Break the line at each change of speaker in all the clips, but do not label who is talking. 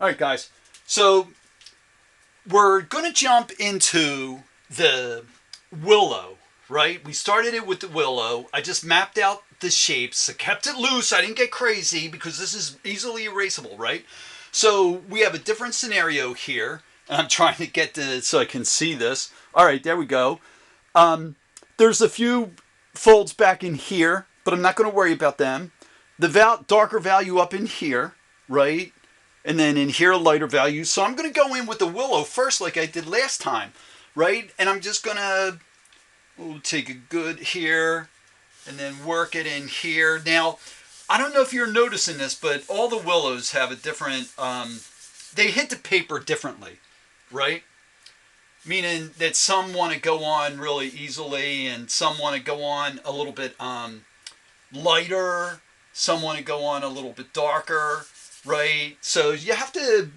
All right, guys. So we're going to jump into the willow, right? We started it with the willow. I just mapped out the shapes. I kept it loose. I didn't get crazy because this is easily erasable, right? So we have a different scenario here. I'm trying to get to so I can see this. All right, there we go. There's a few folds back in here, but I'm not going to worry about them. The darker value up in here, right? And then in here, lighter value. So I'm going to go in with the willow first like I did last time, right? And I'm just going to take a good here and then work it in here. Now, I don't know if you're noticing this, but all the willows have a different, they hit the paper differently, right? Meaning that some want to go on really easily and some want to go on a little bit lighter. Some want to go on a little bit darker, right? So you have to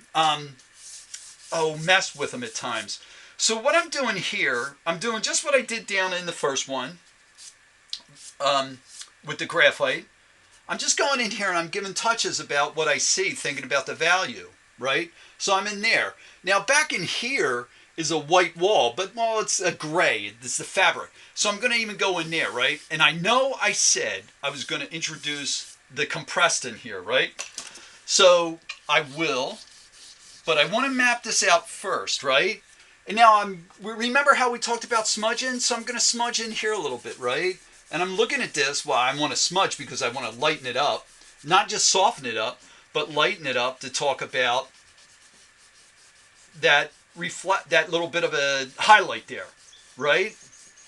mess with them at times. So what I'm doing here, I'm doing just what I did down in the first one with the graphite. I'm just going in here and I'm giving touches about what I see, thinking about the value, right? So I'm in there. Now back in here is a white wall, but well, it's a gray. It's the fabric. So I'm going to even go in there, right? And I know I said I was going to introduce the compressed in here, right? So I will, but I want to map this out first, right? And now remember how we talked about smudging? So I'm going to smudge in here a little bit, right? And I'm looking at this, well, I want to smudge because I want to lighten it up. Not just soften it up, but lighten it up to talk about that little bit of a highlight there, right?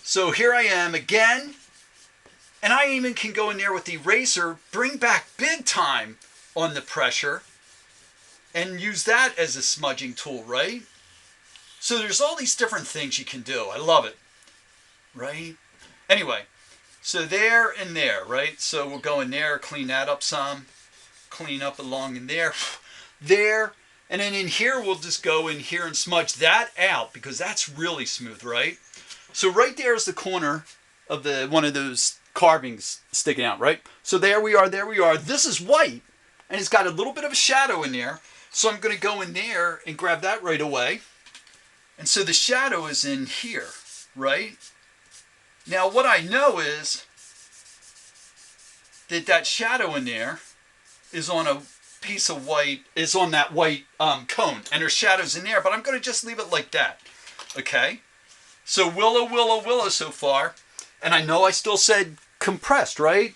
So here I am again, and I even can go in there with the eraser, bring back big time on the pressure, and use that as a smudging tool, right? So there's all these different things you can do. I love it, right? Anyway, so there and there, right? So we'll go in there, clean that up some, clean up along in there, there. And then in here, we'll just go in here and smudge that out because that's really smooth, right? So right there is the corner of one of those carvings sticking out, right? So there we are, there we are. This is white, and it's got a little bit of a shadow in there. So I'm going to go in there and grab that right away. And so the shadow is in here, right? Now what I know is that shadow in there is on a piece of white, is on that white cone, and there's shadows in there, but I'm going to just leave it like that, okay? So willow, willow, willow so far, and I know I still said compressed, right?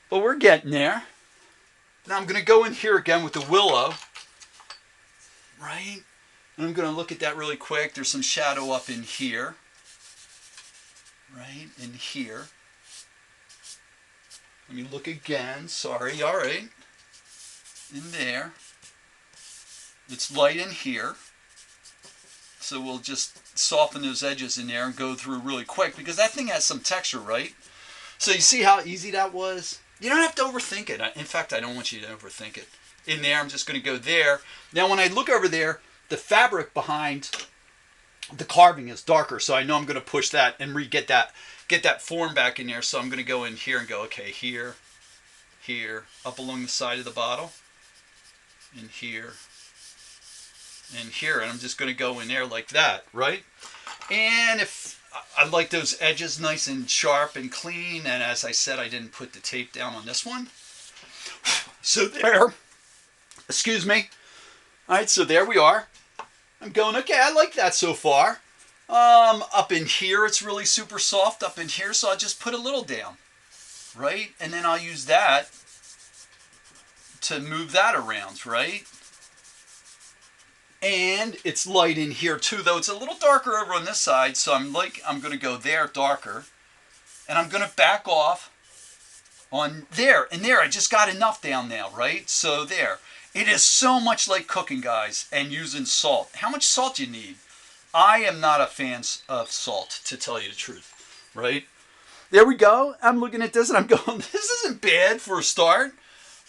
But we're getting there. Now I'm going to go in here again with the willow, right? And I'm going to look at that really quick. There's some shadow up in here, right? In here. Let me look again. Sorry. All right. In there. It's light in here. So we'll just soften those edges in there and go through really quick because that thing has some texture, right? So you see how easy that was? You don't have to overthink it. In fact, I don't want you to overthink it. In there, I'm just going to go there. Now when I look over there, the fabric behind the carving is darker, so I know I'm going to push that and get that form back in there. So I'm going to go in here and go, okay, here, here, up along the side of the bottle, and here, and here, and I'm just going to go in there like that, right? And if I like those edges nice and sharp and clean, and as I said, I didn't put the tape down on this one. So there, excuse me. All right, so there we are. I'm going, okay, I like that so far. Up in here, it's really super soft up in here, so I'll just put a little down, right? And then I'll use that to move that around, right? And it's light in here too, though it's a little darker over on this side, so I'm going to go there darker, and I'm going to back off on there, and there, I just got enough down now, right? So there. It is so much like cooking, guys, and using salt. How much salt you need? I am not a fan of salt, to tell you the truth, right? There we go. I'm looking at this and I'm going, this isn't bad for a start,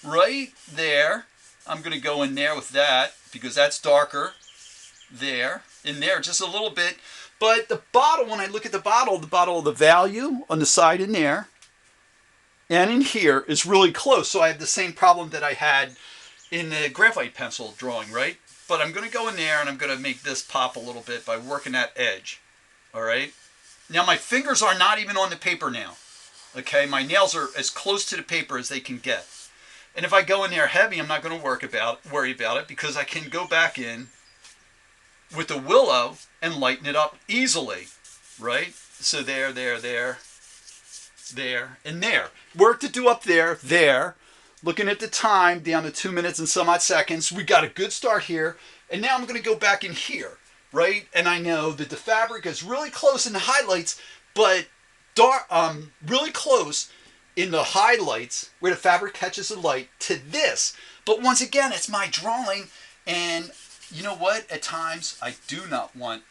right there. I'm going to go in there with that because that's darker. There, in there, just a little bit. But the bottle, when I look at the bottle of the value on the side in there and in here is really close. So I have the same problem that I had in the graphite pencil drawing, right? But I'm going to go in there and I'm going to make this pop a little bit by working that edge. All right. Now my fingers are not even on the paper now. Okay, my nails are as close to the paper as they can get. And if I go in there heavy, I'm not going to worry about it because I can go back in with the willow and lighten it up easily, right? So there, and there. Work to do up there, there. Looking at the time, down to 2 minutes and some odd seconds. We got a good start here. And now I'm going to go back in here, right? And I know that the fabric is really close in the highlights, but dark, really close in the highlights where the fabric catches the light to this. But once again, it's my drawing, and you know what? At times, I do not want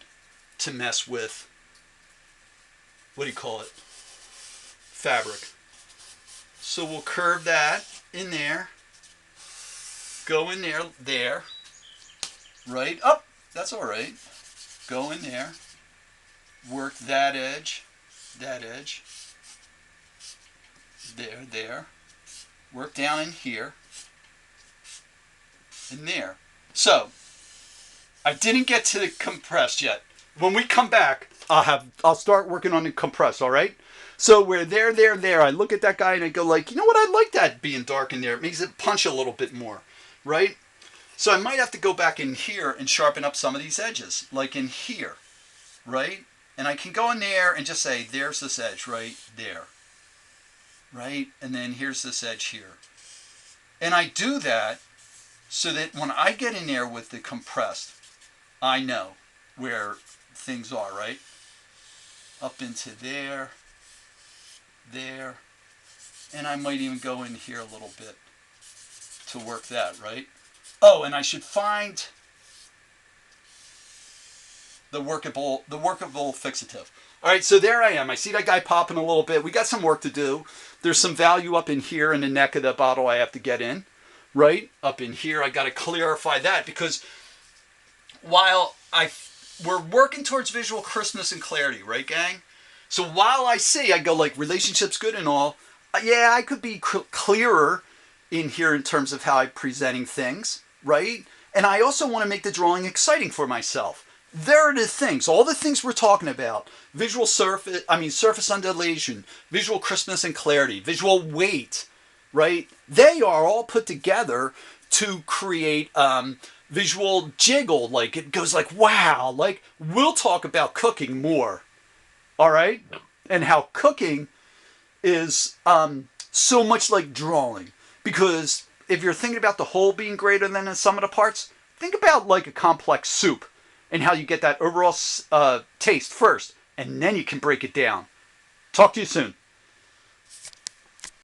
to mess with, what do you call it? Fabric. So we'll curve that in there, go in there, right? Up, that's all right. Go in there, work that edge, there, work down in here, and there. So, I didn't get to the compressed yet. When we come back, I'll start working on the compressed, all right? So we're there. I look at that guy and I go like, you know what? I like that being dark in there. It makes it punch a little bit more, right? So I might have to go back in here and sharpen up some of these edges, like in here, right? And I can go in there and just say, there's this edge right there, right? And then here's this edge here. And I do that so that when I get in there with the compressed, I know where things are, right? Up into there, and I might even go in here a little bit to work that, right? Oh, and I should find the workable fixative. All right, so there I am. I see that guy popping a little bit. We got some work to do. There's some value up in here in the neck of the bottle I have to get in, right? Up in here, I got to clarify that because while we're working towards visual crispness and clarity, right, gang? So while I go like relationship's good and all, yeah, I could be clearer in here in terms of how I'm presenting things, right? And I also want to make the drawing exciting for myself. There are the things, all the things we're talking about. Surface undulation, visual crispness and clarity, visual weight, right? They are all put together to create visual jiggle. Like it goes like, wow, like we'll talk about cooking more. All right? And how cooking is so much like drawing. Because if you're thinking about the whole being greater than the sum of the parts, think about like a complex soup and how you get that overall taste first, and then you can break it down. Talk to you soon.